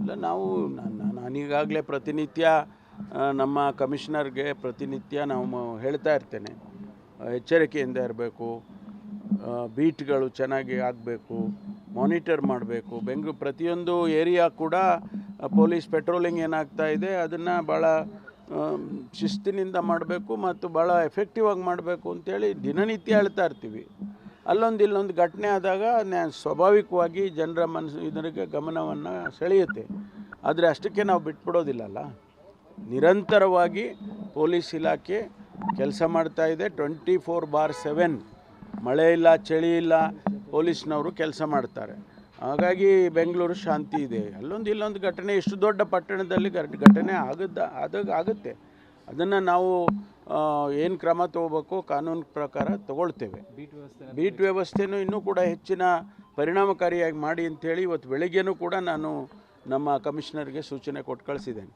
ಇಲ್ಲ ನಾವು ನಾನೀಗಾಗಲೇ ಪ್ರತಿನಿತ್ಯ ನಮ್ಮ ಕಮಿಷನರ್ಗೆ ಪ್ರತಿನಿತ್ಯ ನಾವು ಹೇಳ್ತಾ ಇರ್ತೇನೆ, ಎಚ್ಚರಿಕೆಯಿಂದ ಇರಬೇಕು, ಬೀಟ್ಗಳು ಚೆನ್ನಾಗಿ ಆಗಬೇಕು, ಮಾನಿಟರ್ ಮಾಡಬೇಕು. ಬೆಂಗಳೂರು ಪ್ರತಿಯೊಂದು ಏರಿಯಾ ಕೂಡ ಪೊಲೀಸ್ ಪೆಟ್ರೋಲಿಂಗ್ ಏನಾಗ್ತಾ ಇದೆ ಅದನ್ನು ಭಾಳ ಶಿಸ್ತಿನಿಂದ ಮಾಡಬೇಕು ಮತ್ತು ಭಾಳ ಎಫೆಕ್ಟಿವ್ ಆಗಿ ಮಾಡಬೇಕು ಅಂತೇಳಿ ದಿನನಿತ್ಯ ಹೇಳ್ತಾ ಇರ್ತೀವಿ. ಇಲ್ಲೊಂದು ಘಟನೆ ಆದಾಗ ಸ್ವಾಭಾವಿಕವಾಗಿ ಜನರ ಇದರಿಗೆ ಗಮನವನ್ನು ಸೆಳೆಯುತ್ತೆ. ಆದರೆ ಅಷ್ಟಕ್ಕೆ ನಾವು ಬಿಟ್ಬಿಡೋದಿಲ್ಲಲ್ಲ. ನಿರಂತರವಾಗಿ ಪೊಲೀಸ್ ಇಲಾಖೆ ಕೆಲಸ ಮಾಡ್ತಾ ಇದೆ. 24/7 ಮಳೆ ಇಲ್ಲ ಚಳಿ ಇಲ್ಲ ಪೊಲೀಸ್ನವರು ಕೆಲಸ ಮಾಡ್ತಾರೆ. ಹಾಗಾಗಿ ಬೆಂಗಳೂರು ಶಾಂತಿ ಇದೆ. ಇಲ್ಲೊಂದು ಘಟನೆ ಇಷ್ಟು ದೊಡ್ಡ ಪಟ್ಟಣದಲ್ಲಿ ಘಟನೆ ಆಗುತ್ತೆ. ಅದನ್ನು ನಾವು ಏನು ಕ್ರಮ ತಗೋಬೇಕು ಕಾನೂನು ಪ್ರಕಾರ ತಗೊಳ್ತೇವೆ. ಬೀಟ್ ವ್ಯವಸ್ಥೆನೂ ಇನ್ನೂ ಕೂಡ ಹೆಚ್ಚಿನ ಪರಿಣಾಮಕಾರಿಯಾಗಿ ಮಾಡಿ ಅಂಥೇಳಿ ಇವತ್ತು ಬೆಳಗ್ಗೆನೂ ಕೂಡ ನಾನು ನಮ್ಮ ಕಮಿಷನರ್ಗೆ ಸೂಚನೆ ಕೊಟ್ಟು ಕಳಿಸಿದ್ದೇನೆ.